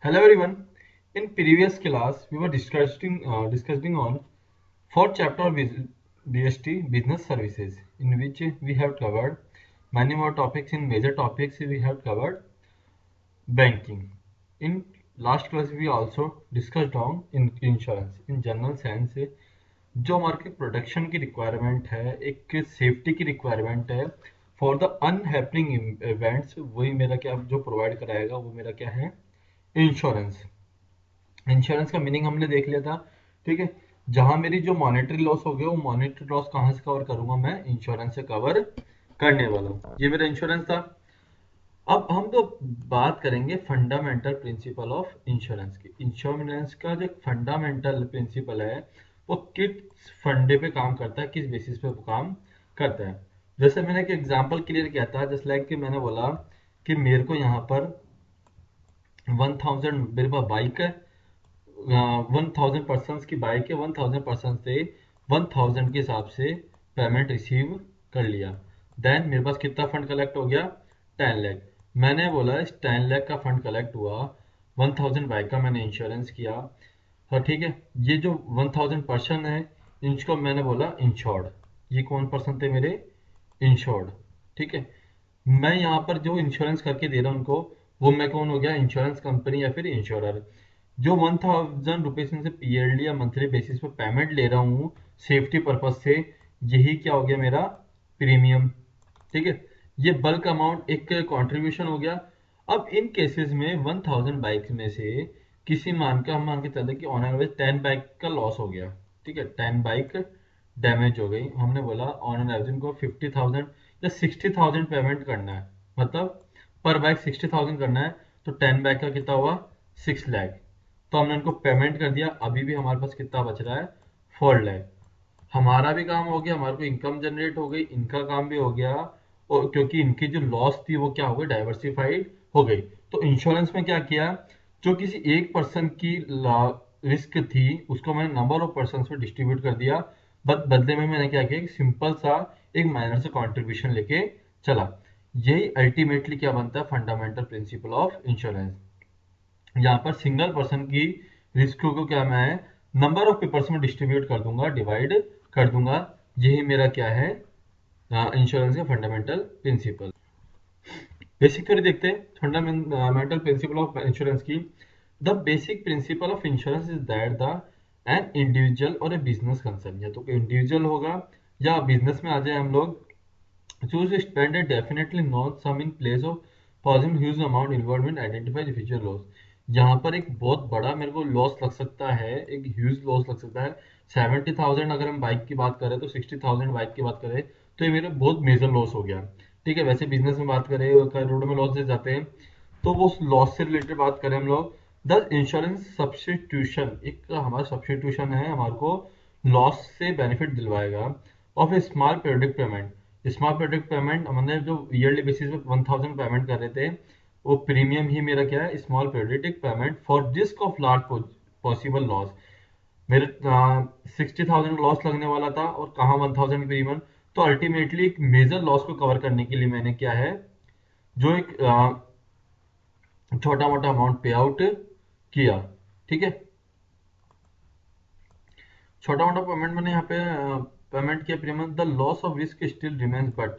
Hello everyone. In previous class, we were discussing on fourth chapter of BST Business Services, in which we have covered many more topics. In major topics, we have covered banking. In last class, we also discussed on in insurance. In general sense, जो हमारे protection की requirement है, एक safety की requirement है for the unhappening events, वही मेरा क्या जो प्रोवाइड कराएगा वो मेरा क्या है, इंश्योरेंस। इंश्योरेंस का मीनिंग हमने देख लिया था। ठीक है, जहां मेरी जो मॉनेटरी लॉस हो गया वो मॉनेटरी लॉस कहां से कवर करूंगा, मैं इंश्योरेंस से कवर करने वाला हूँ। ये मेरा इंश्योरेंस था। अब हम तो बात करेंगे फंडामेंटल प्रिंसिपल ऑफ इंश्योरेंस की। इंश्योरेंस का जो फंडामेंटल प्रिंसिपल है वो किस फंडे पे काम करता है, किस बेसिस पे वो काम करता है। जैसे मैंने एक एग्जांपल क्लियर किया था, जस्ट लाइक कि मैंने बोला कि मेरे को यहाँ पर 1000 मेरे पास बाइक है, 1000 पर्सन की बाइक है, 1000 पर्सन से 1000 के हिसाब से पेमेंट रिसीव कर लिया। देन मेरे पास कितना फंड कलेक्ट हो गया, 10 लाख। मैंने बोला इस 10 लाख का फंड कलेक्ट हुआ, 1000 बाइक का मैंने इंश्योरेंस किया। और ठीक है, ये जो 1000 पर्सन है इनको मैंने बोला इंश्योर्ड। ये कौन पर्सन थे मेरे, इंश्योर्ड। ठीक है, मैं यहाँ पर जो इंश्योरेंस करके दे रहा हूँ उनको, वो मैं कौन हो गया, इंश्योरेंस कंपनी या फिर इंश्योरर। जो 1000 रुपीज से ईयरली या मंथली बेसिस पे पेमेंट ले रहा हूँ सेफ्टी पर्पज से, यही क्या हो गया मेरा प्रीमियम। ठीक है, ये बल्क अमाउंट एक कंट्रीब्यूशन हो गया। अब इन केसेस में 1000 बाइक में से किसी हम मान के चलते कि ऑन एवरेज 10 बाइक का लॉस हो गया। ठीक है, 10 बाइक डैमेज हो गई, हमने बोला ऑन एन एवरेज को 50,000 या 60,000 पेमेंट करना है, मतलब पर बाइक 60,000 करना है। तो 10 बाइक का कितना हुआ, 6 लाख। तो हमने उनको पेमेंट कर दिया। अभी भी हमारे पास कितना बच रहा है, 4 लाख। हमारा भी काम हो गया, हमारे को इनकम जनरेट हो गई, इनका काम भी हो गया। और क्योंकि इनकी जो लॉस थी वो क्या हो गई, डाइवर्सिफाइड हो गई। तो इंश्योरेंस में क्या किया, जो किसी एक पर्सन की रिस्क थी उसको मैंने नंबर ऑफ पर्सन में डिस्ट्रीब्यूट कर दिया। बदले में मैंने क्या किया, एक सिंपल सा एक माइनर से कॉन्ट्रीब्यूशन लेके चला। यही अल्टीमेटली क्या बनता है, फंडामेंटल प्रिंसिपल ऑफ इंश्योरेंस। यहाँ पर सिंगल पर्सन की रिस्क को क्या मैं नंबर ऑफ पेपर्स में डिस्ट्रीब्यूट कर दूंगा, डिवाइड कर दूंगा। यही मेरा क्या है, इंश्योरेंस का फंडामेंटल प्रिंसिपल। बेसिक थ्योरी देखते हैं फंडामेंटल प्रिंसिपल ऑफ इंश्योरेंस की। The basic principle of insurance is that the an individual और ए बिजनेस कंसर्न, या तो इंडिविजुअल होगा या बिजनेस में आ जाए हम लोग, choose to spend a definitely not sum in place of causing huge amount involvement identify the future loss। यहाँ पर एक बहुत बड़ा मेरे को लॉस लग सकता है, एक ह्यूज लॉस लग सकता है। 70,000 अगर हम बाइक की बात करें तो 60,000 बाइक की बात करें तो ये मेरे बहुत मेजर लॉस हो गया। ठीक है, वैसे बिजनेस में बात करें करोड़ में लॉस दे जाते हैं। तो वो लॉस से रिलेटेड बात करें हम लोग, द इंश्योरेंस सब्सटीट्यूशन, एक हमारा सब्सटीट्यूशन है, हमारे को लॉस से बेनिफिट दिलवाएगा of a small product payment. Small product payment हमने जो ईयरली बेसिस पे 1000 पेमेंट कर रहे थे, वो प्रीमियम ही मेरा क्या है, small product payment for risk of large possible loss. मेरे 60,000 लॉस लगने वाला था और कहाँ 1000 प्रीमियम। तो अल्टीमेटली एक मेजर लॉस को कवर करने के लिए मैंने क्या है, जो एक छोटा मोटा अमाउंट पे आउट किया। ठीक है, छोटा मोटा पेमेंट मैंने यहाँ पे पेमेंट किया premium. The loss of risk still remains, but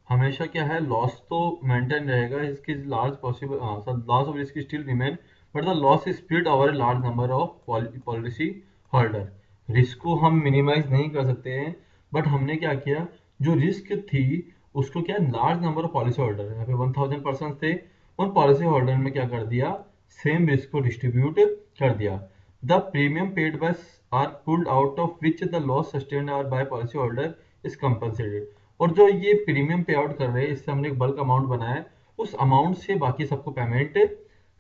हमेशा क्या है, लॉस तो मेंटेन रहेगा, इसकी large possible loss of risk still remain, but the loss is split over a large number of policy holder. Risk को हम minimise नहीं कर सकते हैं, बट हमने क्या किया, जो रिस्क थी उसको क्या, large number of policy holder, यहाँ पे 1000 पर्सन थे, उन पॉलिसी होल्डर में क्या कर दिया, सेम रिस्क को डिस्ट्रीब्यूट कर दिया। The premium paid by are pulled out of which the loss sustained are by policy holder is compensated. और जो ये प्रीमियम पे आउट कर रहे हैं, इससे हमने एक बल्क अमाउंट बनाया है, उस अमाउंट से बाकी सबको पेमेंट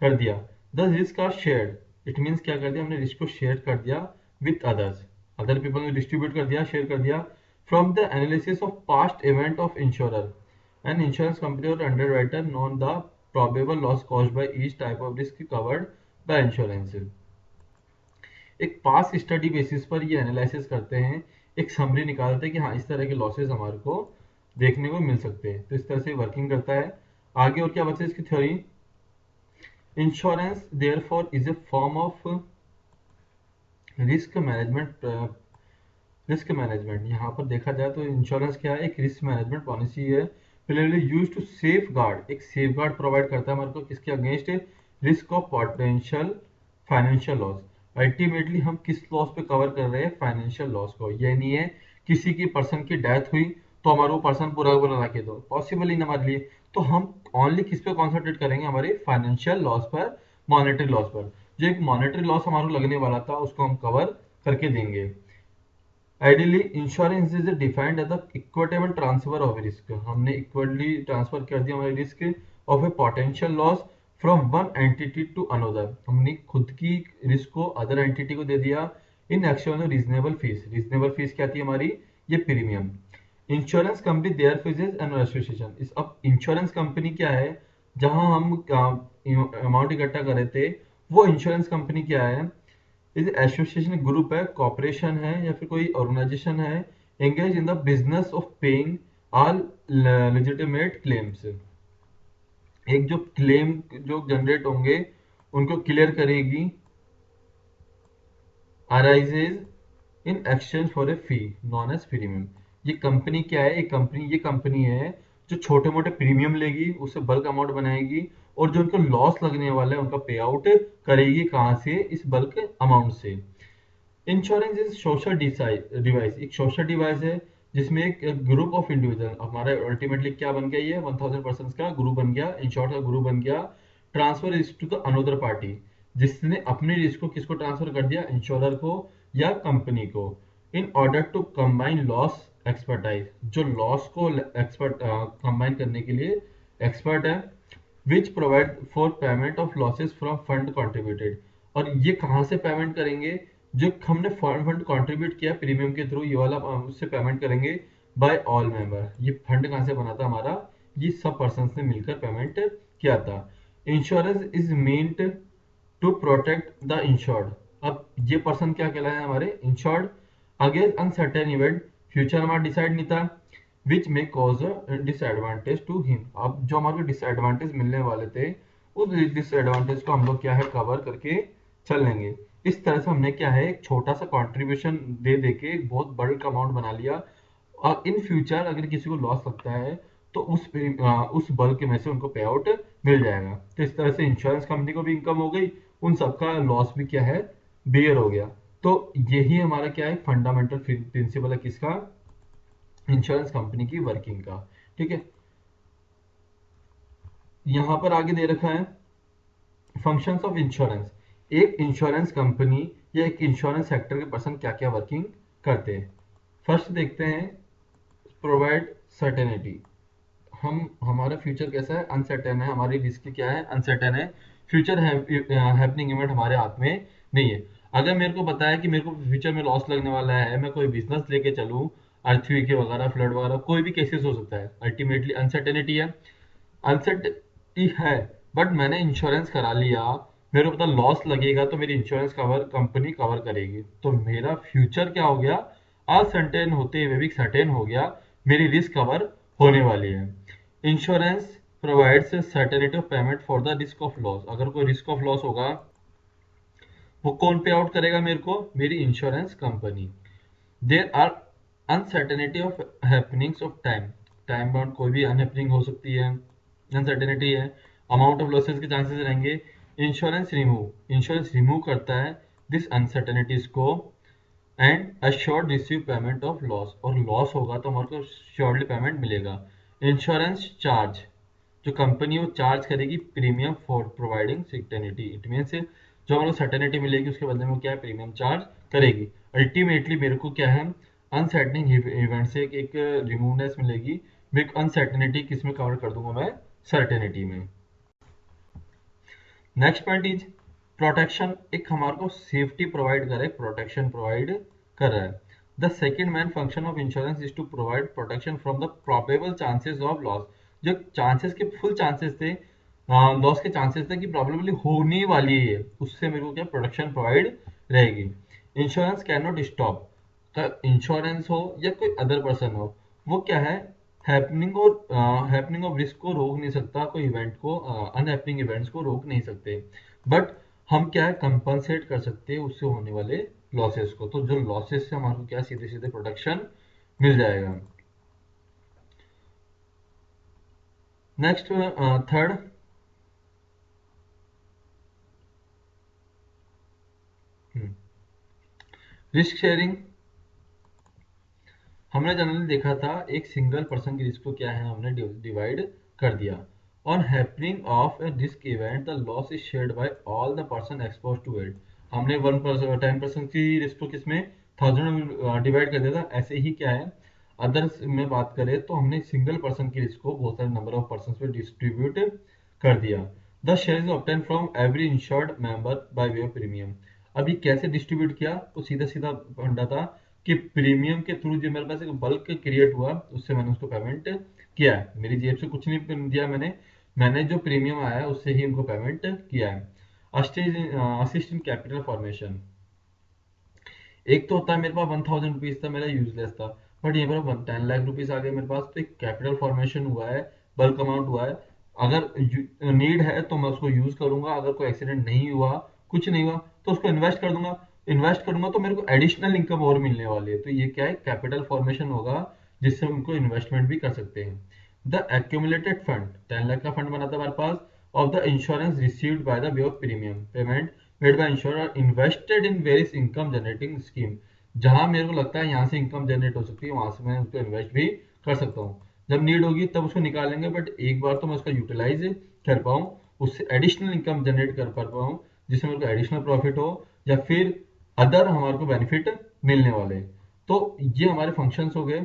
कर दिया। The risk are shared, it means क्या कर दिया, हमने रिस्क को शेयर कर दिया विथ अदर्स, अदर पीपल में डिस्ट्रीब्यूट कर दिया, शेयर कर दिया। From the analysis of past event of insurer and insurance company और underwriter known the probable loss caused by each type of risk covered by insurance. एक पास study basis पर ये एनालिसिस करते हैं, एक समरी निकालते हैं कि हाँ इस तरह के लॉसेस हमारे को देखने को मिल सकते हैं। तो इस तरह से वर्किंग करता है। आगे और क्या बचे इसकी theory, insurance therefore is a form of risk management. Risk management यहाँ पर देखा जाए तो इंश्योरेंस क्या है, एक रिस्क मैनेजमेंट पॉलिसी है, प्लेयरली यूज टू सेफ गार्ड, एक सेफ गार्ड प्रोवाइड करता है हमारे को किसके against, risk of potential financial loss. Ultimately हम किस लॉस पे कवर कर रहे हैं, फाइनेंशियल लॉस को। ये नहीं है किसी की पर्सन की डेथ हुई तो हमारे वो पर्सन पूरा पूरा ला के दो, पॉसिबल ही नहीं हमारे लिए। तो हम ओनली किस पे कॉन्सेंट्रेट करेंगे, हमारे फाइनेंशियल लॉस पर, मॉनेटरी लॉस पर। जो एक मॉनेटरी लॉस हमारे को लगने वाला था उसको हम कवर करके देंगे। Ideally insurance is defined as the equitable transfer of risk, हमने इक्वली ट्रांसफर कर दिया हमारे risk of a potential loss from one entity to another, हमने खुद की रिस्क को अदर एंटिटी को दे दिया in exchange of reasonable fees. Reasonable fees क्या थी हमारी, ये premium. Insurance company there fees is an association, इस अब इंश्योरेंस कंपनी क्या है, जहां हम अमाउंट इकट्ठा कर रहे थे, वो इंश्योरेंस कंपनी क्या है, इस एसोसिएशन ग्रुप है, कॉर्पोरेशन है, या फिर कोई ऑर्गेनाइजेशन है, engage in the business of paying all legitimate claims, एक जो क्लेम जो जनरेट होंगे उनको क्लियर करेगी, arises in exchange for a fee known as premium. ये कंपनी क्या है, ये कंपनी है जो छोटे मोटे प्रीमियम लेगी, उससे बल्क अमाउंट बनाएगी, और जो उनको लॉस लगने वाला है उनका पे आउट करेगी, कहाँ से, इस बल्क अमाउंट से। इंश्योरेंस इज सोशल डिवाइस, एक सोशल डिवाइस है जिसमें एक ग्रुप ऑफ इंडिविजुअल, हमारा अल्टीमेटली क्या बन गया, ये 1000 पर्सन का ग्रुप बन गया, इंश्योर्ड का ग्रुप बन गया, transfer risk to the another party, जिसने अपने रिस्क को किसको ट्रांसफर कर दिया, इंश्योरर को या कंपनी को, in order to combine loss expertise, जो लॉस को एक्सपर्ट कंबाइन करने के लिए एक्सपर्ट है, which provide for payment of losses from fund contributed. और ये कहाँ से पेमेंट करेंगे, जो हमने फंड कंट्रीब्यूट किया प्रीमियम के थ्रू, ये वाला उससे पेमेंट करेंगे बाय ऑल मेंबर। ये फंड कहाँ से बना था हमारा, ये सब पर्सन ने मिलकर पेमेंट किया था। Insurance is meant to protect the insured, अब ये पर्सन क्या कहलाए हैं, हमारे insured, against uncertain event, future हमारा डिसाइड नहीं था, which may cause disadvantage to him. अब जो हमारे को डिसएडवांटेज मिलने वाले थे, उस डिसएडवांटेज को हम लोग क्या है, कवर करके चल लेंगे। इस तरह से हमने क्या है, एक छोटा सा कंट्रीब्यूशन दे दे के एक बहुत बड़ा अमाउंट बना लिया, और इन फ्यूचर अगर किसी को लॉस लगता है तो उस बल्क में से उनको पे आउट मिल जाएगा। तो इस तरह से इंश्योरेंस कंपनी को भी इनकम हो गई, उन सबका लॉस भी क्या है, बेयर हो गया। तो यही हमारा क्या है, फंडामेंटल प्रिंसिपल है किसका, इंश्योरेंस कंपनी की वर्किंग का। ठीक है, यहां पर आगे दे रखा है फंक्शंस ऑफ इंश्योरेंस, एक इंश्योरेंस कंपनी या एक इंश्योरेंस सेक्टर के पर्सन क्या क्या वर्किंग करते हैं। फर्स्ट देखते हैं, प्रोवाइड सर्टेनिटी, हम हमारा फ्यूचर कैसा है, अनसर्टेन है, हमारी रिस्क क्या है, अनसर्टेन है, फ्यूचर हैपनिंग इवेंट हमारे हाथ में नहीं है। अगर मेरे को पता है कि मेरे को फ्यूचर में लॉस लगने वाला है, मैं कोई बिजनेस लेके चलूँ, अर्थक्वेक वगैरह, फ्लड वगैरह, कोई भी केसेस हो सकता है, अल्टीमेटली अनसर्टेनिटी है, अनसर्टेनिटी है, बट मैंने इंश्योरेंस करा लिया, मेरे को पता लॉस लगेगा तो मेरी इंश्योरेंस कवर कंपनी कवर करेगी, तो मेरा फ्यूचर क्या हो गया, असर्टेन होते हुए भी सर्टेन हो गया, मेरी रिस्क कवर होने वाली है। Insurance provides certainty of payment for the risk of loss, अगर कोई रिस्क ऑफ लॉस होगा वो कौन पे आउट करेगा मेरे को, मेरी insurance company. There are uncertainty of happenings of time, time bound कोई भी अनहैपनिंग हो सकती है, अनसर्टेनिटी है, अमाउंट ऑफ लॉसेस के चांसेस रहेंगे। इंश्योरेंस रिमूव करता है दिस अनसर्टेनिटीज को, and assured receive payment of loss, और लॉस होगा तो हमारे को श्योरली पेमेंट मिलेगा। इंश्योरेंस चार्ज, जो कंपनी वो चार्ज करेगी premium for providing certainty, it means जो हमारे सर्टेनिटी मिलेगी उसके बदले में क्या है, प्रीमियम चार्ज करेगी। अल्टीमेटली मेरे को क्या है, अनसर्टनिंग इवेंट से एक रिमूवनेस मिलेगी, मैं अनसर्टेनिटी किस में कवर कर दूंगा, मैं सर्टेनिटी में। नेक्स्ट पॉइंट इज प्रोटेक्शन, एक हमारे को सेफ्टी प्रोवाइड करे, प्रोटेक्शन प्रोवाइड कर रहा है। The second main function of insurance is to provide protection from the probable chances of loss, जो चांसेस के फुल चांसेस थे, लॉस के चांसेस थे कि प्रॉब्लमली होने वाली है, उससे मेरे को क्या प्रोटेक्शन प्रोवाइड रहेगी। Insurance can not stop, insurance हो या कोई अदर पर्सन हो, वो क्या है, हैपनिंग ऑफ रिस्क को रोक नहीं सकता, कोई इवेंट को, अनहैपनिंग इवेंट्स को रोक नहीं सकते, बट हम क्या है कंपनसेट कर सकते हैं उससे होने वाले लॉसेस को। तो जो लॉसेस से हमारे को क्या सीधे सीधे प्रोटेक्शन मिल जाएगा। Next third, risk sharing. हमने जनरली देखा था एक सिंगल पर्सन की रिस्क को क्या है हमने डिवाइड कर दिया। On happening of a risk event the loss is shared by all the person expose to it. हमने 10% की रिस्क को किसमें 1000 में डिवाइड कर दिया था। ऐसे ही क्या है अदर्स में बात करें तो हमने सिंगल पर्सन की रिस्क को बहुत सारे नंबर ऑफ पर्सन पे डिस्ट्रीब्यूट कर दिया। The share is obtain from every insured member by way of premium. अभी कैसे डिस्ट्रीब्यूट किया तो सीधा सीधा फंडा था कि प्रीमियम के थ्रू जो मेरे पास एक बल्क क्रिएट हुआ उससे मैंने उसको पेमेंट किया है। मेरी जेब से कुछ नहीं दिया मैंने, मैंने जो प्रीमियम आया उससे ही उनको पेमेंट किया है। Assist in capital formation. एक तो होता है मेरे पास 1000 रुपीज था मेरा यूजलेस था, बट यहाँ पर 10 लाख रुपीज आ गए मेरे पास, तो एक कैपिटल फॉर्मेशन हुआ है, बल्क अमाउंट हुआ है। अगर नीड है तो मैं उसको यूज करूंगा, अगर कोई एक्सीडेंट नहीं हुआ, कुछ नहीं हुआ, तो उसको इन्वेस्ट कर दूंगा। इन्वेस्ट करूंगा तो मेरे को एडिशनल इनकम और मिलने वाली है, तो ये क्या है कैपिटल फॉर्मेशन होगा जिससे हम उनको इन्वेस्टमेंट भी कर सकते हैं। द एक्यूमुलेटेड फंड 10 लाख का फंड बना था हमारे पास of the insurance received by the way of premium payment made by insurer invested in various income generating scheme. जहां मेरे को लगता है यहाँ से इनकम जनरेट हो सकती है वहां से मैं उसको इन्वेस्ट भी कर सकता हूँ। जब नीड होगी तब उसको निकालेंगे, बट एक बार तो मैं उसका यूटिलाइज कर पाऊँ, उससे एडिशनल इनकम जनरेट कर पाऊँ जिससे मेरे को एडिशनल प्रॉफिट हो या फिर अदर हमारे को बेनिफिट मिलने वाले। तो ये हमारे फंक्शंस हो गए।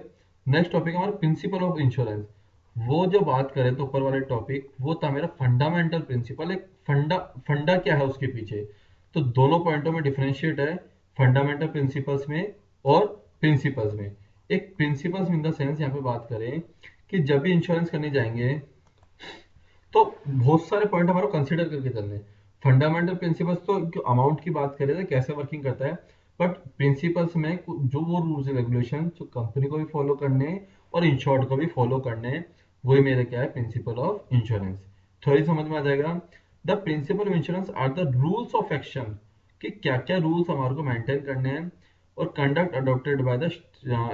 नेक्स्ट टॉपिक हमारा प्रिंसिपल ऑफ इंश्योरेंस। वो जो बात करें तो ऊपर वाले टॉपिक वो था मेरा फंडामेंटल प्रिंसिपल। एक फंडा फंडा क्या है उसके पीछे, तो दोनों पॉइंटों में डिफरेंशिएट है, फंडामेंटल प्रिंसिपल्स में और प्रिंसिपल्स में। एक प्रिंसिपल्स इन द सेंस यहाँ पे बात करें कि जब भी इंश्योरेंस करने जाएंगे तो बहुत सारे पॉइंट हमारे कंसिडर करके चलने। फंडामेंटल प्रिंसिपल्स तो अमाउंट की बात करें तो कैसे वर्किंग करता है, बट प्रिंसिपल्स में जो वो रूल्स रेगुलेशन जो कंपनी को भी फॉलो करने हैं और इंश्योर्ड को भी फॉलो करने हैं, वही मेरे क्या है प्रिंसिपल ऑफ इंश्योरेंस। थोड़ी समझ में आ जाएगा। The principle of insurance are the rules of action कि क्या क्या रूल्स हमारे को मेंटेन करने हैं और conduct adopted by the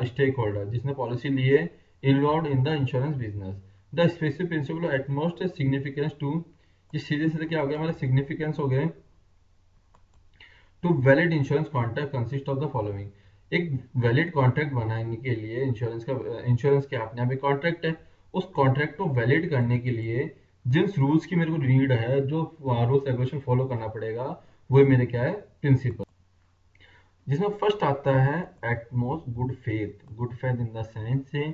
stake holder जिसने पॉलिसी ली है involve in the insurance business. The specific principle of utmost significance to, ये सीधे सीधे क्या हो गया हमारे सिग्निफिकेंस हो गए to valid insurance contract consist of the following. एक वैलिड कॉन्ट्रैक्ट बनाने के लिए इंश्योरेंस के अपने आप एक कॉन्ट्रैक्ट है, उस कॉन्ट्रैक्ट को वैलिड करने के लिए जिन रूल्स की मेरे को नीड है, जो रूल्स रेगुलेशन फॉलो करना पड़ेगा, वो मेरे क्या है प्रिंसिपल। जिसमें फर्स्ट आता है utmost good faith. Good faith in the sense से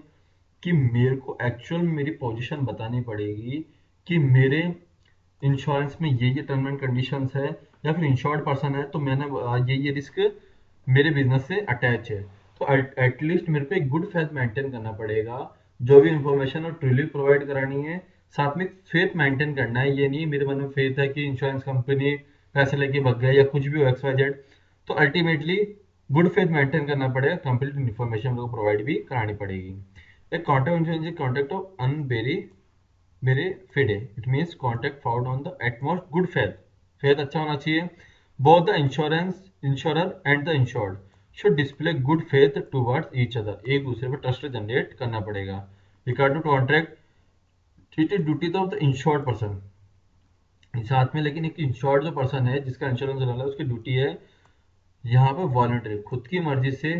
कि मेरे को एक्चुअल मेरी पोजीशन बतानी पड़ेगी कि मेरे इंश्योरेंस में ये टर्म एंड कंडीशंस है, या फिर इंश्योर्ड पर्सन है तो मैंने ये रिस्क मेरे बिजनेस से अटैच है। तो एटलीस्ट मेरे को एक गुड फेथ मेंटेन करना पड़ेगा, जो भी इंफॉर्मेशन और ट्रूली प्रोवाइड करानी है, साथ में फेथ मेंटेन करना है। ये नहीं मेरे मन में फेथ है कि इंश्योरेंस कंपनी पैसे लेके भग गया या कुछ भी हो XYZ। तो अल्टीमेटली गुड फेथ मेंटेन करना पड़ेगा, कंप्लीट इन्फॉर्मेशन को प्रोवाइड भी करानी पड़ेगी। एक contract insurance contract of uberrimae fidei, it means contract found on the utmost good faith. Faith अच्छा होना चाहिए। Both the insurer and the insured should display good faith towards each other. एक दूसरे पर ट्रस्ट जनरेट करना पड़ेगा। Regard to contract it is duty of the insured person. साथ में लेकिन एक इंश्योर्ड जो पर्सन है जिसका इंश्योरेंस होने वाला है उसकी ड्यूटी है यहाँ पे वॉलंटरी खुद की मर्जी से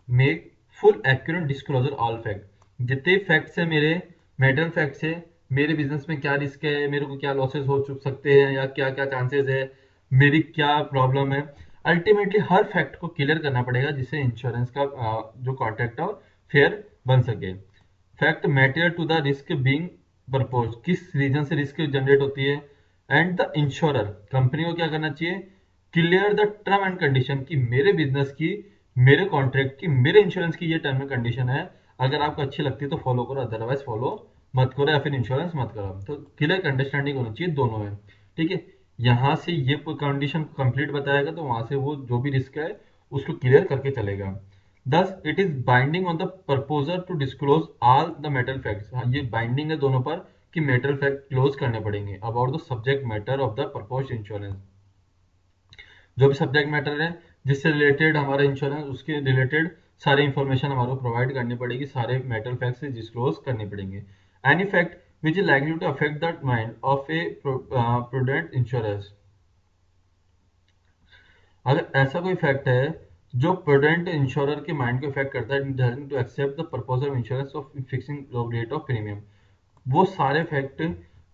make full accurate disclosure all fact. जितने फैक्ट्स है मेरे मेटल फैक्ट्स है, मेरे बिजनेस में क्या रिस्क है, मेरे को क्या लॉसेस हो चुक सकते हैं या क्या क्या चांसेस है, मेरी क्या प्रॉब्लम है, अल्टीमेटली हर फैक्ट को क्लियर करना पड़ेगा जिससे इंश्योरेंस का जो कॉन्ट्रैक्ट है फेयर बन सके। Fact matter to the risk being propose, किस रीजन से रिस्क जनरेट होती है। एंड द इंश्योरर कंपनी को क्या करना चाहिए clear the term and condition कि मेरे बिजनेस की, मेरे कॉन्ट्रैक्ट की, मेरे इंश्योरेंस की ये टर्म एंड कंडीशन है, अगर आपको अच्छी लगती है तो फॉलो करो, अदरवाइज फॉलो मत करो या फिर इंश्योरेंस मत करो। तो क्लियर अंडरस्टैंडिंग होनी चाहिए दोनों में। ठीक है, यहाँ से ये कंडीशन कंप्लीट बताएगा तो वहां से वो जो भी रिस्क है उसको क्लियर करके चलेगा। Thus it is binding on the proposer to disclose all the material facts. हाँ, ये बाइंडिंग है दोनों पर कि मेटल फैक्ट क्लोज करने पड़ेंगे about the subject matter of the proposed insurance. जो भी सब्जेक्ट मैटर है जिससे रिलेटेड हमारा इंश्योरेंस, उसके रिलेटेड सारी इंफॉर्मेशन हमारे को प्रोवाइड करनी पड़ेगी, सारे मेटल फैक्ट्स डिस्क्लोज करने पड़ेंगे। Any fact which is likely to affect the mind of a prudent insurance. अगर ऐसा कोई फैक्ट है जो प्रूडेंट इंश्योरर के माइंड को इफेक्ट करता है to accept the proposal of insurance of fixing rate of premium, वो सारे फैक्ट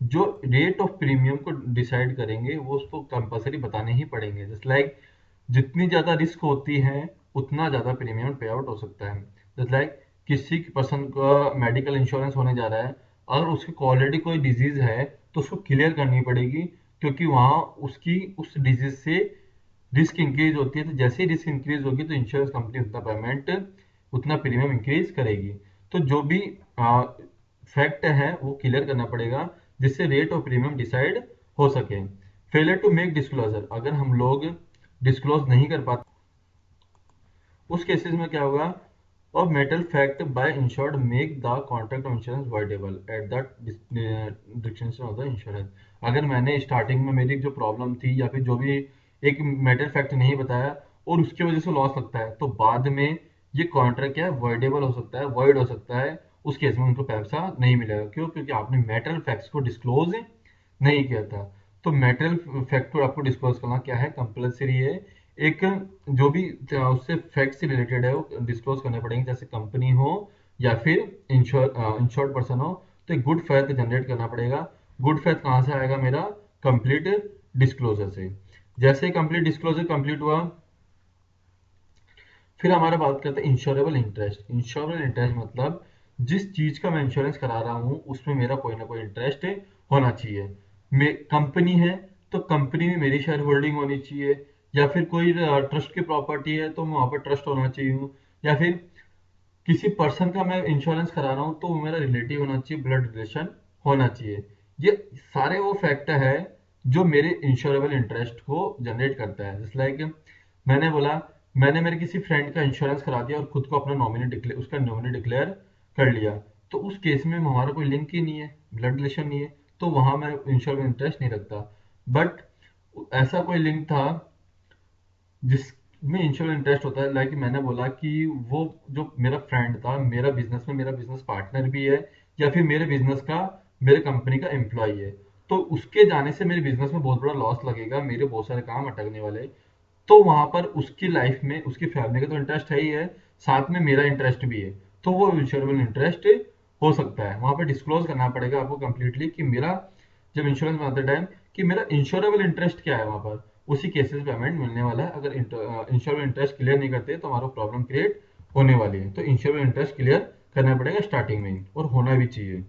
जो रेट ऑफ प्रीमियम को डिसाइड करेंगे वो उसको कंपलसरी बताने ही पड़ेंगे। जस्ट लाइक जितनी ज्यादा रिस्क होती है उतना ज्यादा प्रीमियम पे आउट हो सकता है। जस्ट लाइक किसी पर्सन का मेडिकल इंश्योरेंस होने जा रहा है, अगर उसकी ऑलरेडी कोई डिजीज है तो उसको क्लियर करनी पड़ेगी, क्योंकि वहां उसकी उस डिजीज से रिस्क इंक्रीज होती है। तो जैसे ही रिस्क इंक्रीज होगी तो इंश्योरेंस कंपनी उतना पेमेंट, उतना प्रीमियम इंक्रीज करेगी। तो जो भी फैक्ट है वो क्लियर करना पड़ेगा जिससे रेट ऑफ प्रीमियम डिसाइड हो सके। फेलियर टू मेक डिस्क्लोजर, अगर हम लोग डिस्क्लोज नहीं कर पाते उस केसेस में क्या होगा, और metal fact bye insured make the contract of insurance voidable at the description of the insurance. अगर मैंने स्टार्टिंग में मेरी जो प्रॉब्लम थी या फिर जो भी एक मेटल फैक्ट नहीं बताया और उसकी वजह से लॉस लगता है, तो बाद में ये कॉन्ट्रैक्ट क्या है, वॉइडेबल हो सकता है, वॉइड हो सकता है। उस केस में उनको पैसा नहीं मिलेगा। क्यों? क्योंकि आपने मेटल फैक्ट्स को डिस्क्लोज नहीं किया था। तो मेटल फैक्ट को आपको डिस्क्लोज करना क्या है, कंपलसरी है। एक जो भी उससे फैक्ट से रिलेटेड है वो डिस्क्लोज करने पड़ेंगे, जैसे कंपनी हो या फिर इंश्योर्ड पर्सन हो। तो एक गुड फेथ जनरेट करना पड़ेगा। गुड फेथ कहाँ से आएगा, मेरा कंप्लीट डिस्क्लोजर से। जैसे कंप्लीट डिस्क्लोजर कंप्लीट हुआ, फिर हमारा बात करते हैं इंश्योरेबल इंटरेस्ट। इंश्योरेबल इंटरेस्ट मतलब जिस चीज का मैं इंश्योरेंस करा रहा हूँ उसमें मेरा कोई ना कोई इंटरेस्ट होना चाहिए। कंपनी है तो कंपनी में मेरी शेयर होल्डिंग होनी चाहिए, या फिर कोई ट्रस्ट की प्रॉपर्टी है तो वहां पर ट्रस्ट होना चाहिए, या फिर किसी पर्सन का मैं इंश्योरेंस करा रहा हूँ तो वो मेरा रिलेटिव होना चाहिए, ब्लड रिलेशन होना चाहिए। ये सारे वो फैक्टर है जो मेरे इंश्योरेबल इंटरेस्ट को जनरेट करता है। जैसे लाइक मैंने बोला, मैंने मेरे किसी फ्रेंड का इंश्योरेंस करा दिया और खुद को अपना नॉमिनी डिक्लेयर, उसका नॉमिनी डिक्लेयर कर लिया, तो उस केस में हमारा कोई लिंक ही नहीं है, ब्लड रिलेशन नहीं है, तो वहां मैं इंश्योरेबल इंटरेस्ट नहीं रखता। बट ऐसा कोई लिंक था जिसमें इंश्योरेंस इंटरेस्ट होता है, लाइक मैंने बोला कि वो जो मेरा फ्रेंड था मेरा बिजनेस में मेरा बिजनेस पार्टनर भी है, या फिर मेरे बिजनेस का, मेरे कंपनी का एम्प्लॉय है, तो उसके जाने से मेरे बिजनेस में बहुत बड़ा लॉस लगेगा, मेरे बहुत सारे काम अटकने वाले। तो वहां पर उसकी लाइफ में उसकी फैमिली का तो इंटरेस्ट है ही है, साथ में मेरा इंटरेस्ट भी है, तो वो इंश्योरेबल इंटरेस्ट हो सकता है। वहां पर डिस्क्लोज करना पड़ेगा आपको कंप्लीटली कि मेरा जब इंश्योरेंस बनाते टाइम कि मेरा इंश्योरेबल इंटरेस्ट क्या है, वहां पर उसी केसेस पेमेंट मिलने वाला है। अगर इंश्योरेबल इंटरेस्ट क्लियर नहीं करते तो हमारा प्रॉब्लम क्रिएट होने वाली है। तो इंश्योरेबल इंटरेस्ट क्लियर करना पड़ेगा स्टार्टिंग में ही, और होना भी चाहिए।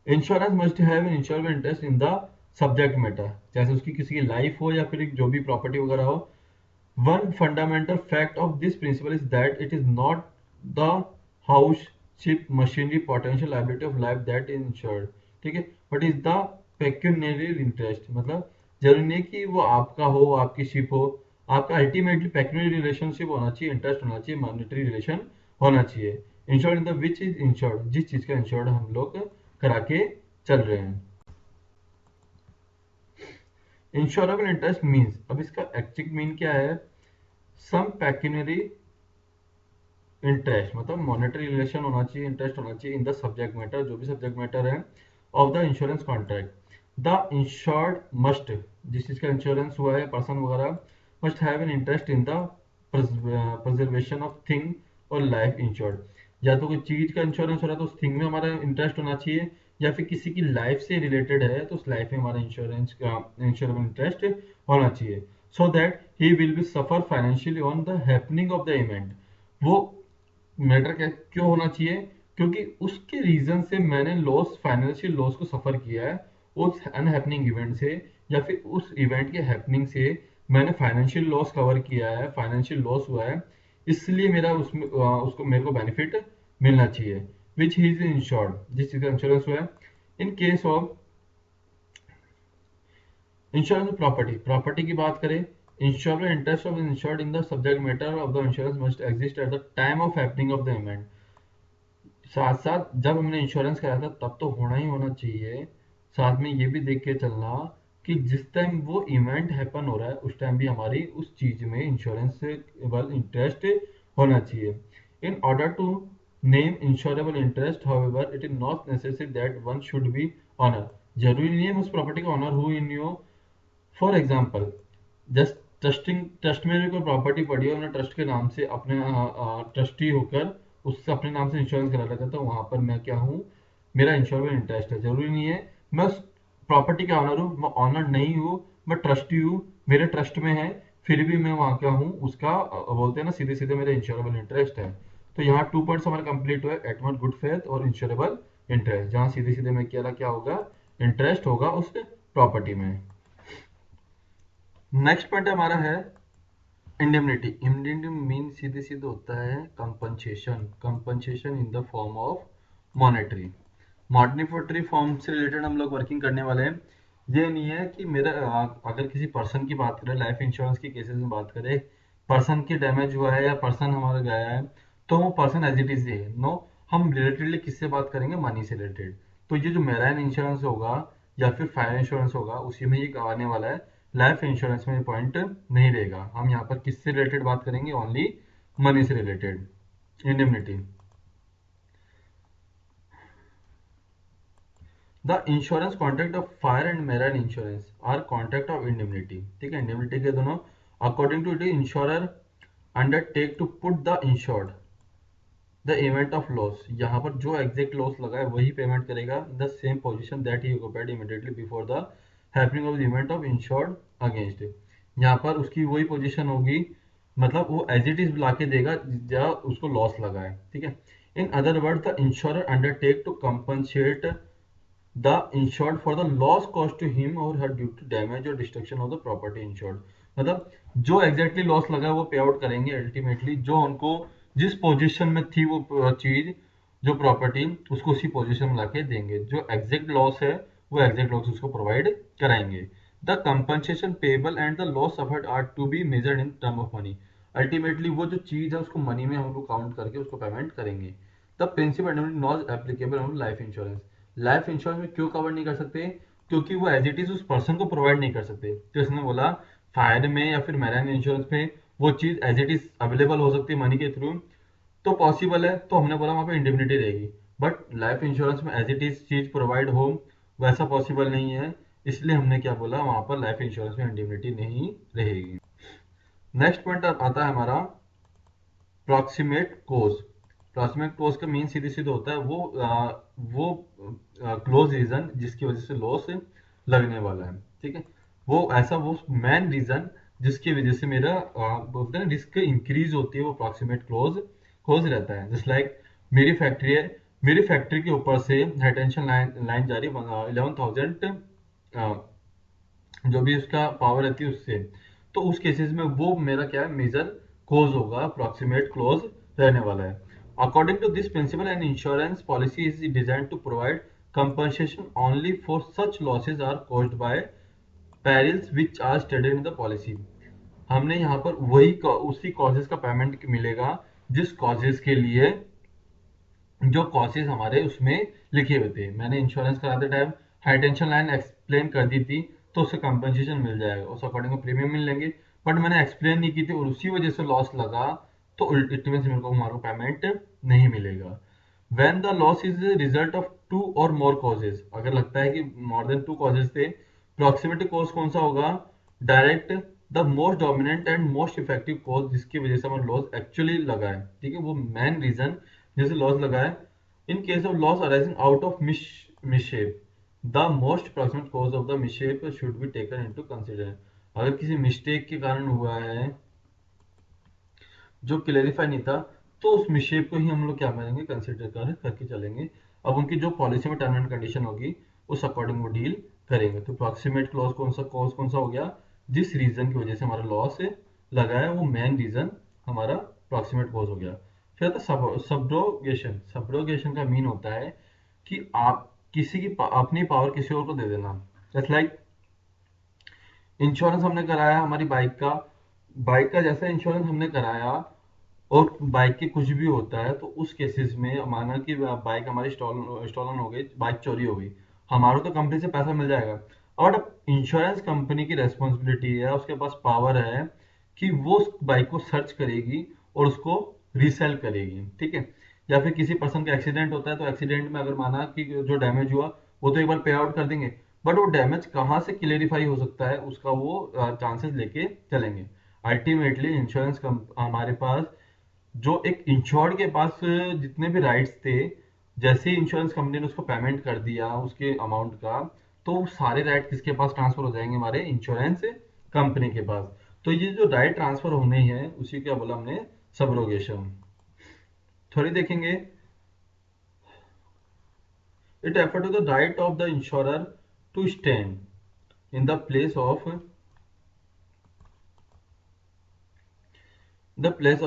Insurance must have an insurable interest in the subject matter, जैसे उसकी किसी की लाइफ हो या फिर जो भी प्रॉपर्टी वगैरह हो। One fundamental fact of this principle is that it is not the house, ship, machinery, potential liability of life that is insured, ठीक है, but is the pecuniary interest। मतलब जरूरी नहीं कि वो आपका हो, आपकी शिप हो, आपका अल्टीमेटली पेक्यूनियरी रिलेशनशिप होना चाहिए, इंटरेस्ट होना चाहिए, मॉनेटरी रिलेशन होना चाहिए। Insured in the which is insured, जिस चीज का इंश्योर्ड हम लोग करा के चल रहे हैं। इंश्योरेबल इंटरेस्ट मीन्स, अब इसका एक्चुअल मीन क्या है, सम पेक्यूनियरी इंटरेस्ट, मतलब मॉनेटरी रिलेशन होना चाहिए, इंटरेस्ट होना चाहिए इन द सब्जेक्ट मैटर, जो भी सब्जेक्ट मैटर है of the insurance contract. The insured must, जिस चीज का इंश्योरेंस हुआ है पर्सन वगैरह, must have an interest in the preservation of thing और लाइफ इंश्योर्ड। या तो कोई चीज का इंश्योरेंस हो रहा है तो उस थिंग में हमारा इंटरेस्ट होना चाहिए, या फिर किसी की लाइफ से रिलेटेड है तो उस लाइफ में हमारा इंश्योरेंस का इंश्योरेबल इंटरेस्ट होना चाहिए, so that he will be suffer financially on the happening of the event. वो मैटर क्या क्यों होना चाहिए, क्योंकि उसके रीजन से मैंने लॉस, फाइनेंशियल लॉस को सफर किया है उस अनहैपनिंग इवेंट से, या फिर उस इवेंट के हैपनिंग से मैंने फाइनेंशियल लॉस कवर किया है, फाइनेंशियल लॉस हुआ है, इसलिए मेरा उसमें उसको मेरे को बेनिफिट मिलना चाहिए, विच ही इज इंश्योर्ड, जिस चीज का इंश्योरेंस हुआ है। In case of insurance property, property की बात करें insurable interest of insured in the subject matter of the insurance must exist at the time of happening of the event. साथ साथ जब हमने इंश्योरेंस कराया था तब तो होना ही होना चाहिए, साथ में ये भी देख के चलना कि जिस टाइम वो इवेंट हैपन हो रहा है उस टाइम भी हमारी उस चीज में इंश्योरेंस इंटरेस्ट होना चाहिए। In order to name insurable interest however it is not necessary that one should be owner. जरूरी नहीं है उस प्रॉपर्टी का ऑनर हो in your. For example, just trust में भी कोई प्रॉपर्टी पड़ी हो, मैं ट्रस्ट के नाम से अपने ट्रस्टी होकर उससे अपने नाम से इंश्योरेंस करा लेता, तो वहां पर मैं क्या हूँ, मेरा इंश्योरेबल इंटरेस्ट है। जरूरी नहीं है मैं उस प्रॉपर्टी का ऑनर हूँ, मैं ऑनर नहीं हूँ, मैं ट्रस्टी हूँ, मेरे ट्रस्ट में है, फिर भी मैं वहां क्या हूँ उसका बोलते हैं ना सीधे सीधे मेरा इंश्योरेबल इंटरेस्ट है। तो यहाँ 2 पॉइंट्स हमारे कंप्लीट हुए, एटमॉट गुड फेथ और इंश्योरेबल इंटरेस्ट, जहाँ सीधे सीधे में क्या होगा, इंटरेस्ट होगा उस प्रॉपर्टी में। नेक्स्ट पॉइंट हमारा है इंडेमनिटी। इंडेमनिटी मीन सीधे सीधे होता है compensation, compensation in the form of monetary. Monetary form से रिलेटेड हम लोग वर्किंग करने वाले हैं। ये नहीं है कि मेरा अगर किसी पर्सन की बात करें, लाइफ इंश्योरेंस के केसेस में बात करें, पर्सन की डैमेज हुआ है या पर्सन हमारा गया है तो वो पर्सन एज इट इज है, नो, हम रिलेटेडली किससे बात करेंगे, मनी से रिलेटेड। तो ये जो मेराइन इंश्योरेंस होगा या फिर फायर इंश्योरेंस होगा उसी में ये आने वाला है। लाइफ इंश्योरेंस में पॉइंट नहीं रहेगा, हम यहाँ पर किससे रिलेटेड बात करेंगे, ओनली मनी से related. Indemnity, the insurance contract of fire and marine insurance are contract of indemnity. ठीक है, इंडेमनिटी के दोनों according to it insurer undertake to put the insured the event of loss. यहाँ पर जो एग्जैक्ट लॉस लगा है वही पेमेंट करेगा the same position that he occupied immediately before the happening of the event of insured against. यहाँ पर उसकी वही पोजीशन होगी, मतलब वो एज इट इज ला के देगा जहाँ उसको लॉस लगा है। ठीक है, in other word the insurer undertake to compensate the insured for the loss cost to him or her due to damage or destruction of the property insured. मतलब जो एग्जैक्टली लॉस लगा है वो पे आउट करेंगे अल्टीमेटली, जो उनको जिस पोजीशन में थी वो चीज, जो प्रॉपर्टी, उसको उसी पोजीशन में लाके देंगे। जो एग्जैक्ट लॉस है वो एग्जैक्ट लॉस उसको प्रोवाइड कराएंगे। The compensation payable and the loss suffered are to be measured in term of money. Ultimately वो जो चीज है उसको मनी में हम लोग काउंट करके उसको पेमेंट करेंगे। The principle not applicable on life insurance. Life insurance में क्यों कवर नहीं कर सकते, क्योंकि वो एज इट इज उस पर्सन को प्रोवाइड नहीं कर सकते। तो इसने बोला फायर में या फिर मैराइन इंश्योरेंस में वो चीज एज इट इज अवेलेबल हो सकती है मनी के थ्रू, तो पॉसिबल है, तो हमने बोला वहां पे इंडेमनिटी रहेगी। बट लाइफ इंश्योरेंस में एज इट इज चीज प्रोवाइड हो वैसा पॉसिबल नहीं है, इसलिए हमने क्या बोला वहां पर लाइफ इंश्योरेंस में इंडेमनिटी नहीं रहेगी। नेक्स्ट पॉइंट आता है हमारा प्रॉक्सिमेट कोज। प्रॉक्सिमेट कोज का मीन सीधे सीधे होता है वो क्लोज रीजन जिसकी वजह से लॉस लगने वाला है। ठीक है, वो मेन रीजन जिसकी वजह से मेरा बोलते हैं रिस्क इंक्रीज होती है, वो प्रॉक्सिमेट क्लोज रहता है। जस्ट लाइक मेरी फैक्ट्री है, मेरी फैक्ट्री के ऊपर से हाईटेंशन लाइन जा रही है 11,000 जो भी उसका पावर रहती है उससे, तो उस केसेस में वो मेरा क्या है, मेजर कोज होगा, अप्रोक्सीमेट क्लोज रहने वाला है। According to this principle an insurance policy is design to provide compensation only for such losses are caused by perils which are stated in the policy. हमने यहाँ पर उसी कॉजेज का पेमेंट मिलेगा जिस कॉजेज के लिए, जो कॉजेज हमारे उसमें लिखे हुए थे। मैंने इंश्योरेंस कराते time high tension line explain कर दी थी, तो उससे कंपनसेशन मिल जाएगा, उस अकॉर्डिंग प्रीमियम मिल लेंगे। बट मैंने एक्सप्लेन नहीं की थी और उसी वजह से लॉस लगा, तो इट मींस मेरे को हमारा पेमेंट नहीं मिलेगा। When the loss is result of two or more causes, अगर लगता है कि मोर देन टू कॉजेज थे, प्रॉक्सिमिटी कॉज कौन सा होगा, direct the most dominant and most effective cause जिसकी वजह से हमारा लॉस एक्चुअली लगा है। ठीक है, वो मेन रीजन जैसे लॉस लगा है। In case of loss arising out of mishap, the most proximate cause of the mishap should be taken into consider. अगर किसी मिस्टेक के कारण हुआ है जो क्लेरिफाई नहीं था, तो उस मिसशेप को ही हम लोग क्या मानेंगे, कंसीडर करके चलेंगे। अब उनकी जो पॉलिसी में टर्म एंड कंडीशन होगी उस अकॉर्डिंग वो डील करेंगे। तो प्रॉक्सिमेट क्लॉज कौन सा हो गया, जिस रीजन की वजह से हमारा लॉस लगा है वो मेन रीजन हमारा प्रॉक्सिमेट कॉज हो गया। फिर आता है सब्रोगेशन। सब्रोगेशन का मीन होता है कि आप किसी की अपनी पावर किसी और को दे देना। जस्ट लाइक इंश्योरेंस हमने कराया हमारी बाइक का जैसा इंश्योरेंस हमने कराया, और बाइक के कुछ भी होता है तो उस केसेस में माना कि बाइक हमारी स्टॉलन हो गई, बाइक चोरी हो गई, हमारे तो कंपनी से पैसा मिल जाएगा। और इंश्योरेंस कंपनी की रेस्पॉन्सिबिलिटी है, उसके पास पावर है कि वो उस बाइक को सर्च करेगी और उसको रीसेल करेगी, ठीक है। या फिर किसी पर्सन का एक्सीडेंट होता है तो एक्सीडेंट में अगर माना कि जो डैमेज हुआ वो तो एक बार पे आउट कर देंगे, बट वो डैमेज कहाँ से क्लेरिफाई हो सकता है उसका वो चांसेस लेके चलेंगे। अल्टीमेटली इंश्योरेंस हमारे पास जो एक इंश्योर्ड के पास जितने भी राइट्स थे, जैसे ही इंश्योरेंस कंपनी ने उसको पेमेंट कर दिया उसके अमाउंट का, तो वो सारे राइट किसके पास ट्रांसफर हो जाएंगे, हमारे इंश्योरेंस कंपनी के पास। तो ये जो राइट ट्रांसफर होने हैं उसी क्या बोला हमने, सबरोगेशन। थोड़ी देखेंगे, it refer to the right of the insurer to stand in the place of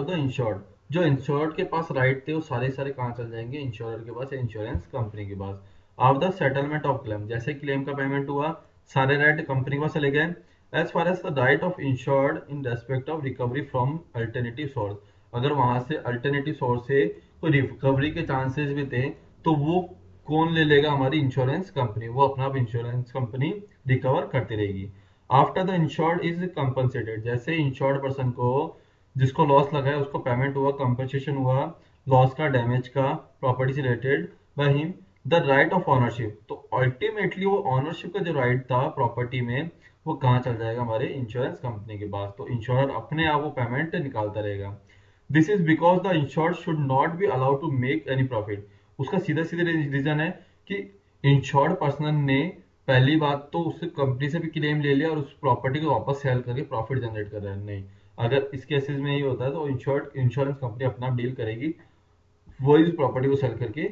the insured. जो इंश्योर्ड के पास राइट थे वो सारे सारे कहाँ चल जाएंगे, इंश्योरर के पास या इंश्योरेंस कंपनी के पास। Of the settlement of claim, जैसे क्लेम का पेमेंट हुआ सारे राइट कंपनी के पास चले गए। As far as the right of insured in respect of recovery from alternative source, अगर वहां से अल्टरनेटिव सोर्स से कोई रिकवरी के चांसेस भी थे तो वो कौन ले लेगा, हमारी इंश्योरेंस कंपनी, वो अपना इंश्योरेंस कंपनी रिकवर करती रहेगी। After the insured is compensated, जैसे इंश्योर्ड पर्सन को जिसको लॉस लगा है उसको पेमेंट हुआ, कंपनसेशन हुआ लॉस का, डैमेज का, प्रॉपर्टी से related by him, the right of ownership, तो अल्टीमेटली वो ऑनरशिप का जो राइट था प्रॉपर्टी में वो कहाँ चल जाएगा, हमारे इंश्योरेंस कंपनी के पास। तो इंश्योरर अपने आप वो पेमेंट निकालता रहेगा। This is because the insured should not be allowed to make any profit, उसका सीधा सीधा रीजन है कि इंश्योर्ड पर्सन ने पहली बात तो उस कंपनी से भी क्लेम ले लिया और उस प्रॉपर्टी को वापस सेल करके प्रॉफिट जनरेट कर रहा है, नहीं। अगर इस केसेस में ये होता है तो इंश्योरेंस कंपनी अपना डील करेगी, वो इस प्रॉपर्टी को सेल करके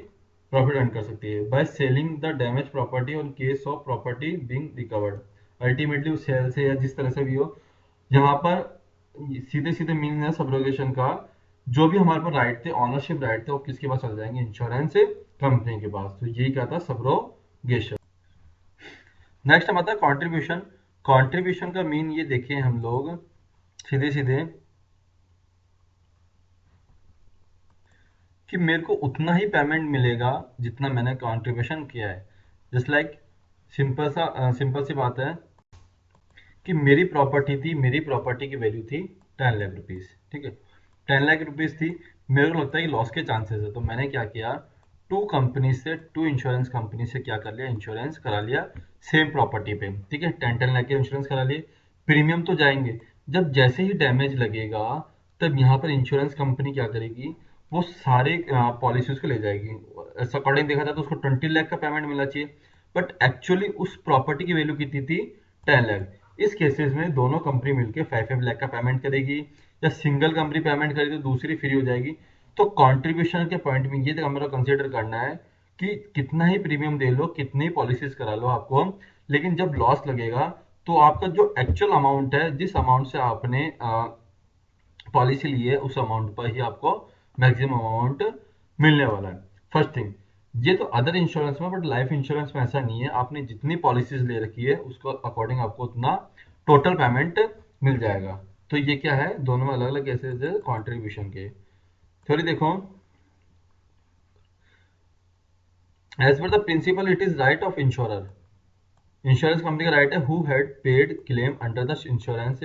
प्रॉफिट अर्न कर सकती है by selling the damage property on case of property being recovered. Ultimately उस सेल से या जिस तरह से भी हो, यहाँ पर सीधे सीधे मीनिंग है सब्रोगेशन का, जो भी हमारे पास राइट थे, ऑनरशिप राइट थे, वो किसके पास चल जाएंगे, इंश्योरेंस कंपनी के पास। तो यही क्या था, सब्रोगेशन। नेक्स्ट हमारा कॉन्ट्रीब्यूशन। कॉन्ट्रीब्यूशन का मीन ये देखें हम लोग सीधे सीधे कि मेरे को उतना ही पेमेंट मिलेगा जितना मैंने कंट्रीब्यूशन किया है। जस्ट लाइक सिंपल सी बात है कि मेरी प्रॉपर्टी थी, मेरी प्रॉपर्टी की वैल्यू थी 10 लाख रुपीज, ठीक है। 10 लाख रुपीज थी, मेरे को लगता है कि लॉस के चांसेस है, तो मैंने क्या किया, टू इंश्योरेंस कंपनी से क्या कर लिया, इंश्योरेंस करा लिया सेम प्रॉपर्टी पे, ठीक है। 10 10 लाख के इंश्योरेंस करा लिए, प्रीमियम तो जाएंगे, जब जैसे ही डैमेज लगेगा तब यहाँ पर इंश्योरेंस कंपनी क्या करेगी, वो सारे पॉलिसीज को ले जाएगी। अकॉर्डिंग देखा जाए तो उसको 20 लाख का पेमेंट मिलना चाहिए, बट एक्चुअली उस प्रॉपर्टी की वैल्यू कितनी थी, 10 लाख। इस केसेस में दोनों कंपनी मिलकर 5 5 लाख का पेमेंट करेगी, या सिंगल कंपनी पेमेंट करेगी तो दूसरी फ्री हो जाएगी। तो कंट्रीब्यूशन के पॉइंट में ये तो हमारा कंसीडर करना है कि कितना ही प्रीमियम दे लो, कितनी पॉलिसीज करा लो आपको, लेकिन जब लॉस लगेगा तो आपका जो एक्चुअल अमाउंट है, जिस अमाउंट से आपने पॉलिसी ली है उस अमाउंट पर ही आपको मैक्सिमम अमाउंट मिलने वाला है। फर्स्ट थिंग, ये तो अदर इंश्योरेंस में, बट लाइफ इंश्योरेंस में ऐसा नहीं है, आपने जितनी पॉलिसीज ले रखी है उसको अकॉर्डिंग आपको उतना टोटल पेमेंट मिल जाएगा। तो ये क्या है, दोनों में अलग अलग केसेस है कॉन्ट्रीब्यूशन के। थोड़ी देखो, as per the principle it is right of insurer, insurance company का राइट है who had paid claim under the insurance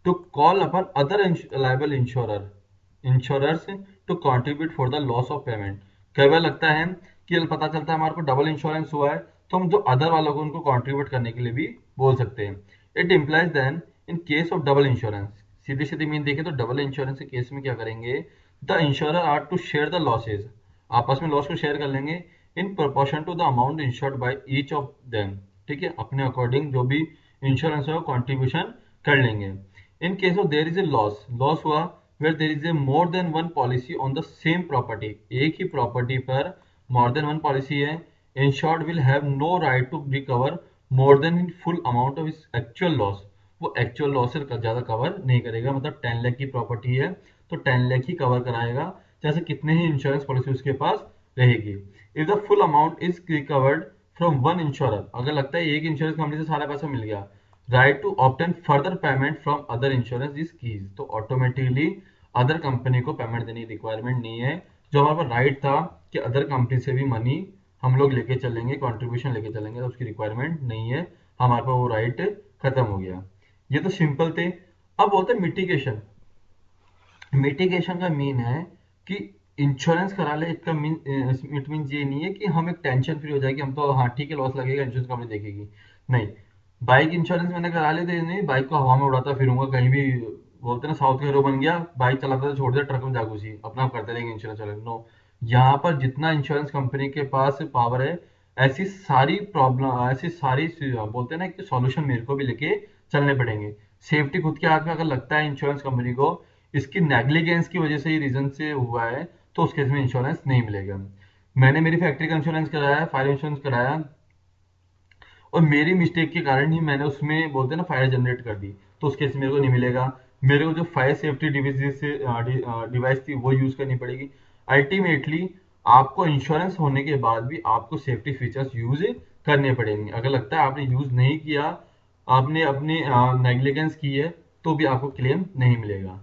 to call upon other liable insurers to contribute for the loss of payment. कई बार लगता है कि पता चलता है हमारे को डबल इंश्योरेंस हुआ है तो हम जो अदर वालों को उनको कंट्रीब्यूट करने के लिए भी बोल सकते हैं। It implies then in case of double insurance, सीधे सीधे मीन देखें तो डबल इंश्योरेंस के केस में क्या करेंगे, the insurer are to share the losses, आपस में लॉस को शेयर कर लेंगे in proportion to the amount insured by each of them, ठीक है। अपने अकॉर्डिंग जो भी इंश्योरेंस है कंट्रीब्यूशन कर लेंगे। In case of there is a loss हुआ where there is a more than one policy on the same property, एक ही प्रॉपर्टी पर मोर देन वन पॉलिसी है, insured will have no right to recover more than in full amount of इस actual loss, वो actual loss से ज्यादा cover नहीं करेगा। मतलब 10 लाख की प्रॉपर्टी है तो 10 लाख ही कवर कराएगा, जैसे कितने ही इंश्योरेंस पॉलिसी उसके पास रहेगी। If the full amount is recovered from one insurer, अगर लगता है एक इंश्योरेंस कंपनी से सारा पैसा मिल गया, right to obtain further payment from other insurance is ceases. तो ऑटोमेटिकली अदर कंपनी को पेमेंट देने की रिक्वायरमेंट नहीं है। जो हमारे पास राइट था कि अदर कंपनी से भी मनी हम लोग लेके चलेंगे, कंट्रीब्यूशन लेके चलेंगे, तो उसकी रिक्वायरमेंट नहीं है, हमारे पास वो राइट खत्म हो गया। ये तो सिंपल थे। अब होता है मिटिगेशन। मिटिगेशन का मीन है कि इंश्योरेंस करा ले, इसका मीन इट मीन ये नहीं है कि हम एक टेंशन फ्री हो जाएगी, हम तो हाँ ठीक है लॉस लगेगा इंश्योरेंस कंपनी देखेगी, नहीं। बाइक इंश्योरेंस मैंने करा ले थे, नहीं बाइक को हवा में उड़ाता फिरूंगा कहीं भी, बोलते ना साउथ का हीरो बन गया, बाइक चलाता था छोड़ दिया ट्रक में जागूसी अपना करते रहेंगे इंश्योरेंस वाले, नो। यहाँ पर जितना इंश्योरेंस कंपनी के पास पावर है, ऐसी सारी प्रॉब्लम, ऐसी सारी बोलते हैं ना कि सॉल्यूशन मेरे को भी लेके चलने पड़ेंगे। सेफ्टी खुद के हाथ में अगर लगता है इंश्योरेंस कंपनी को इसकी नेग्लिजेंस की वजह से ही रीजन से हुआ है, तो उस केस में इंश्योरेंस नहीं मिलेगा। मैंने मेरी फैक्ट्री का इंश्योरेंस कराया, फायर इंश्योरेंस कराया, और मेरी मिस्टेक के कारण ही मैंने उसमें बोलते हैं ना फायर जनरेट कर दी, तो उस केस में मेरे को नहीं मिलेगा। मेरे को जो फायर सेफ्टी डिवाइस थी वो यूज करनी पड़ेगी। अल्टीमेटली आपको इंश्योरेंस होने के बाद भी आपको सेफ्टी फीचर्स यूज करने पड़ेंगे। अगर लगता है आपने यूज नहीं किया, आपने अपनी नेग्लिजेंस की है, तो भी आपको क्लेम नहीं मिलेगा।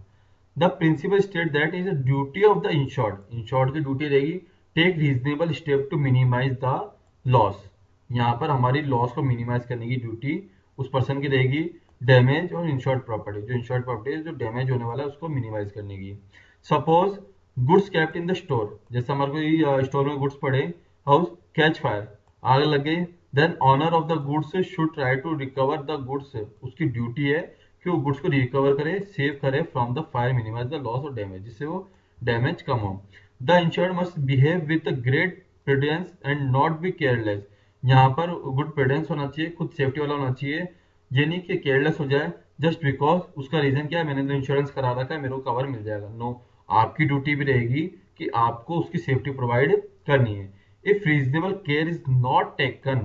The principle state that is duty of the insured. Insured की ड्यूटी रहेगी take reasonable step to minimise the loss. यहाँ पर हमारी लॉस को मिनिमाइज करने की ड्यूटी उस पर्सन की रहेगी, डैमेज और इंश्योर्ड प्रॉपर्टी, जो इंश्योर्ड प्रॉपर्टी है जो डैमेज होने वाला है उसको मिनिमाइज करने की। Suppose goods kept in the store, जैसे हमारे कोई स्टोर में गुड्स पड़े, हाउस कैच फायर, आग लग गई, then owner of the goods should try to recover the goods. उसकी ड्यूटी है कि वो गुड्स को रिकवर करे, सेव करे from the fire, minimise the loss और डैमेज, जिससे वो डैमेज कम हो। The insured must behave with great prudence and not be careless. यहाँ पर गुड प्रूडेंस होना चाहिए, खुद सेफ्टी वाला होना चाहिए, ये नहीं कि केयरलेस हो जाए जस्ट बिकॉज उसका रीजन क्या है, मैंने तो इंश्योरेंस करा रखा है मेरे को कवर मिल जाएगा, नो। आपकी ड्यूटी भी रहेगी कि आपको उसकी सेफ्टी प्रोवाइड करनी है। If reasonable care is not taken,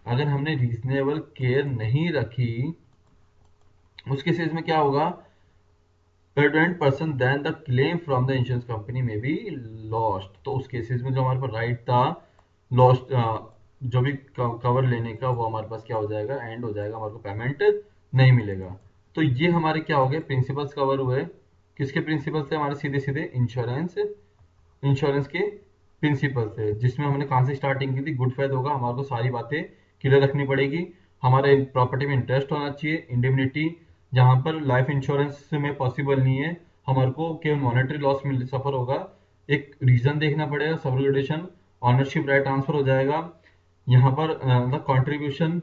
अगर हमने रीजनेबल केयर नहीं रखी, उस केसेस में क्या होगा, patent person then the claim from the insurance company may be lost. तो उस केसेस में जो हमारे पास राइट था लॉस्ट, जो भी कवर लेने का, वो हमारे पास क्या हो जाएगा, एंड हो जाएगा, हमारे को पेमेंट नहीं मिलेगा। तो ये हमारे क्या हो गए, प्रिंसिपल्स कवर हुए। किसके प्रिंसिपल्स थे हमारे, सीधे सीधे इंश्योरेंस, इंश्योरेंस के प्रिंसिपल थे, जिसमें हमने कहाँ से स्टार्टिंग की थी, गुड फेथ होगा, हमारे को सारी बातें क्लियर रखनी पड़ेगी। हमारे प्रॉपर्टी में इंटरेस्ट होना चाहिए, इंडेमनिटी, जहां पर लाइफ इंश्योरेंस में पॉसिबल नहीं है, हमारे को केवल मॉनेटरी लॉस मिल सफर होगा। एक रीजन देखना पड़ेगा, सबरोगेशन, ऑनरशिप राइट ट्रांसफर हो जाएगा। यहाँ पर कंट्रीब्यूशन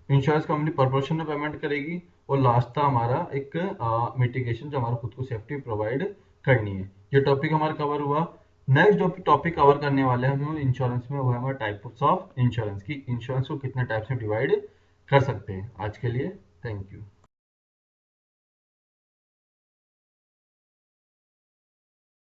इंश्योरेंस कंपनी प्रोपोर्शन में पेमेंट करेगी, और लास्ट था हमारा एक मिटिगेशन, जो हमारा खुद को सेफ्टी प्रोवाइड करनी है। ये टॉपिक हमारा कवर हुआ। नेक्स्ट जो टॉपिक कवर करने वाले हैं हम इंश्योरेंस में, वो है हमारा टाइप्स ऑफ इंश्योरेंस, की इंश्योरेंस को कितने टाइप्स में डिवाइड कर सकते हैं। आज के लिए थैंक यू।